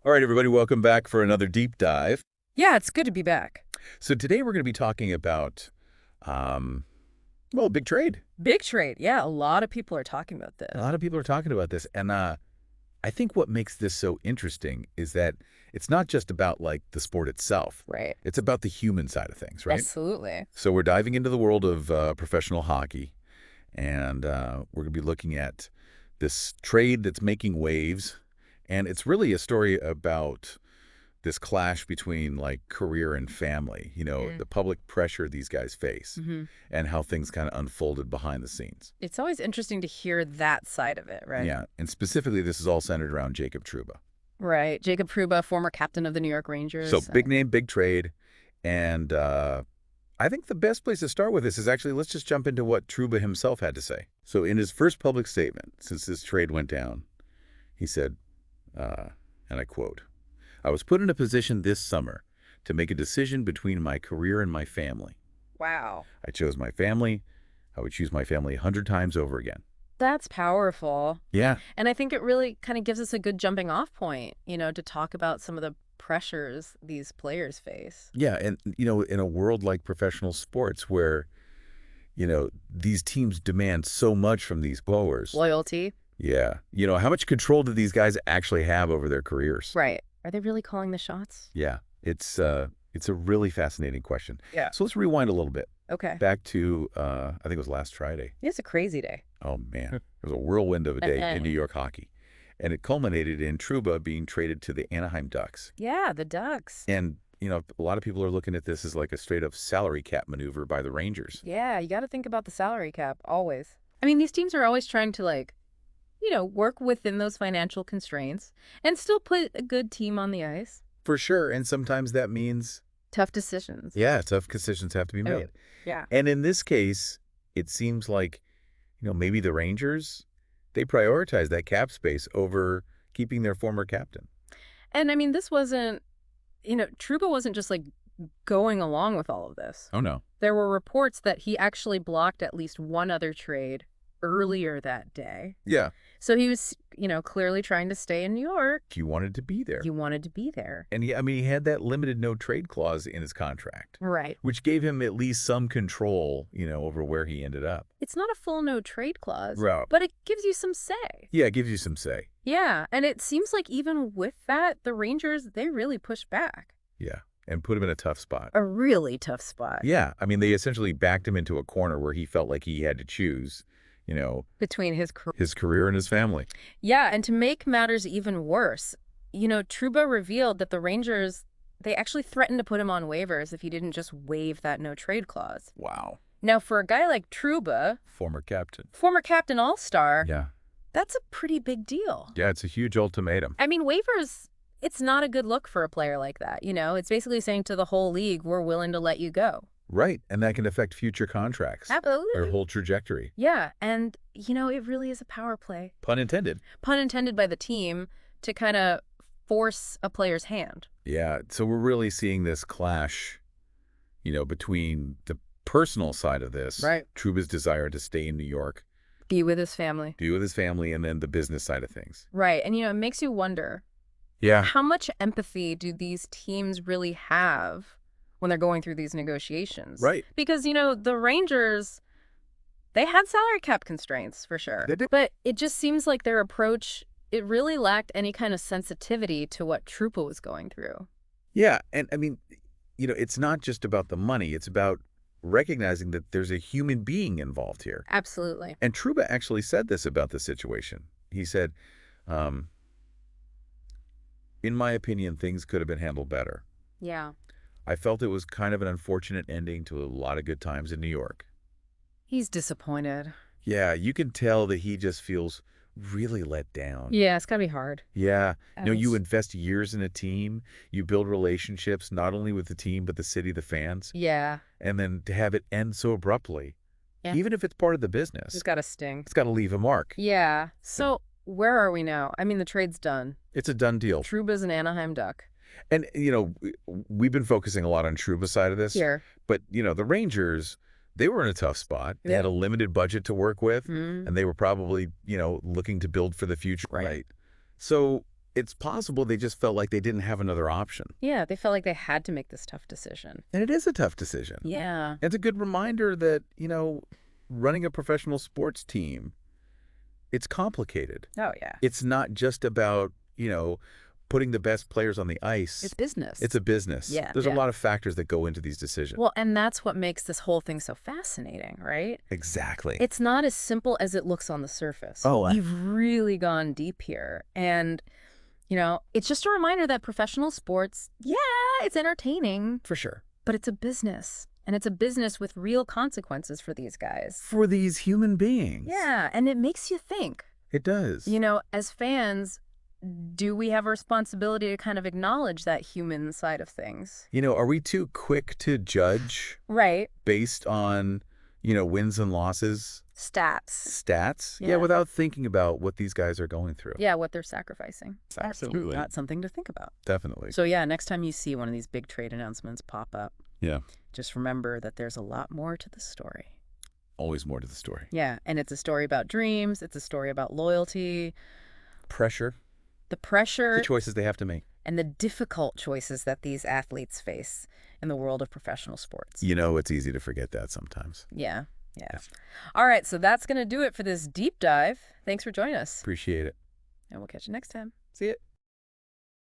All right, everybody, welcome back for another deep dive. Yeah, it's good to be back. So today we're going to be talking about, um, well, big trade. Big trade. Yeah, a lot of people are talking about A this. lot of people are talking about this, and I think what makes this so interesting is that it's not just about like the sport itself. Right. It's about the human side of things, right? Absolutely. So we're diving into the world of professional hockey, and we're going to be looking at this trade that's making waves, and it's really a story about this clash between like career and family, Mm. the public pressure these guys face hmm and how things kind of unfolded behind the scenes. It's always interesting to hear that side of it, right? Yeah. And specifically, this is all centered around Jacob Trouba. Right. Jacob Trouba, former captain of the New York So Rangers. big name, big trade. And I think the best place to start with this is actually let's just jump into what Trouba himself had to say. So in his first public statement, since this trade went down, he said, and I quote, "I was put in a position this summer to make a decision between my career and my family. Wow. I chose my family. I would choose my family 100 times over again." That's powerful. Yeah, And I think it really kind of gives us a good jumping off point, to talk about some of the pressures these players face. yeah. And, in a world like professional sports where, these teams demand so much from these blowers. Loyalty. Yeah. How much control do these guys actually have over their careers? Right. Are they really calling the shots? Yeah. It's a really fascinating question. Yeah. So let's rewind a little bit. Okay. Back to, I think it was last Friday. It's a crazy day. Oh, man. It was a whirlwind of a day in New York hockey. And it culminated in Trouba being traded to the Anaheim Ducks. Yeah, the Ducks. And, a lot of people are looking at this as like a straight up salary cap maneuver by the Rangers. Yeah, you got to think about the salary cap always. I mean, these teams are always trying to work within those financial constraints and still put a good team on the ice. For sure. And sometimes that means, Tough decisions. yeah, tough decisions have to be made. Yeah. And in this case, it seems like, maybe the Rangers, they prioritize that cap space over keeping their former captain. And I mean, this wasn't, Trouba wasn't just going along with all of this. Oh, no. There were reports that he actually blocked at least one other trade earlier that day. Yeah. So he was, clearly trying to stay in New York. He wanted to be there. He wanted to be there. And he had that limited no trade clause in his contract, Right. which gave him at least some control, over where he ended up. It's not a full no trade clause, Right. but it gives you some say. Yeah, it gives you some say. Yeah, and it seems like even with that, the Rangers, they really pushed back. Yeah, and put him in a tough spot. A really tough spot. Yeah, they essentially backed him into a corner where he felt like he had to choose, Between his his career and his family. Yeah, and to make matters even worse, Trouba revealed that the Rangers, they actually threatened to put him on waivers if he didn't just waive that no trade clause. Wow. Now, for a guy like Trouba, Former captain. former captain all-star, Yeah. that's a pretty big deal. Yeah, it's a huge ultimatum. I mean, waivers, it's not a good look for a player like that. It's basically saying to the whole league, we're willing to let you go. Right, and that can affect future contracts. Absolutely. Their whole trajectory. Yeah, and, it really is a power play. Pun intended. Pun intended by the team to kind of force a player's hand. Yeah, so we're really seeing this clash, between the personal side of this, Right. Trouba's desire to stay in New York, Be with his family. be with his family, and then the business side of things. Right, and, it makes you wonder, Yeah. how much empathy do these teams really have when they're going through these negotiations? Right. Because, the Rangers, they had salary cap constraints for sure. They did. But it just seems like their approach, it really lacked any kind of sensitivity to what Trouba was going through. Yeah, and it's not just about the money. It's about recognizing that there's a human being involved here. Absolutely. And Trouba actually said this about the situation. He said, in my opinion, things could have been handled better. Yeah. I felt it was kind of an unfortunate ending to a lot of good times in New York. He's disappointed. Yeah, you can tell that he just feels really let down. Yeah, it's got to be hard. Yeah. You Yes. invest years in a team. You build relationships, not only with the team, but the city, the fans. Yeah. And then to have it end so abruptly, Yeah. even if it's part of the business, It's got to sting. it's got to leave a mark. Yeah. So where are we now? I mean, the trade's done. It's a done deal. Trouba's an Anaheim Duck. And, we've been focusing a lot on Trouba's side of this. Here. But, the Rangers, they were in a tough spot. They had a limited budget to work with, Mm. and they were probably, looking to build for the future. Right. So it's possible they just felt like they didn't have another option. Yeah, they felt like they had to make this tough decision. And it is a tough decision. Yeah. It's a good reminder that, running a professional sports team, it's complicated. Oh, yeah. It's not just about, putting the best players on the ice. It's business. It's a business. Yeah. There's a lot of factors that go into these decisions. Well, and that's what makes this whole thing so fascinating, right? Exactly. It's not as simple as it looks on the surface. Oh, You've really gone deep here. And, it's just a reminder that professional sports, yeah, it's entertaining, for sure. but it's a business. And it's a business with real consequences for these guys. For these human beings. Yeah, and it makes you think. It does. As fans, do we have a responsibility to kind of acknowledge that human side of things? Are we too quick to judge Right. based on, wins and losses? Stats. Yeah, without thinking about what these guys are going through. Yeah, what they're sacrificing. Absolutely. That's something to think about. Definitely. So yeah, next time you see one of these big trade announcements pop up, Yeah. just remember that there's a lot more to the story. Always more to the story. Yeah, and it's a story about dreams. It's a story about loyalty. Pressure. The pressure. The choices they have to make. And the difficult choices that these athletes face in the world of professional sports. It's easy to forget that sometimes. Yeah. All right, so that's going to do it for this deep dive. Thanks for joining us. Appreciate it. And we'll catch you next time. See you.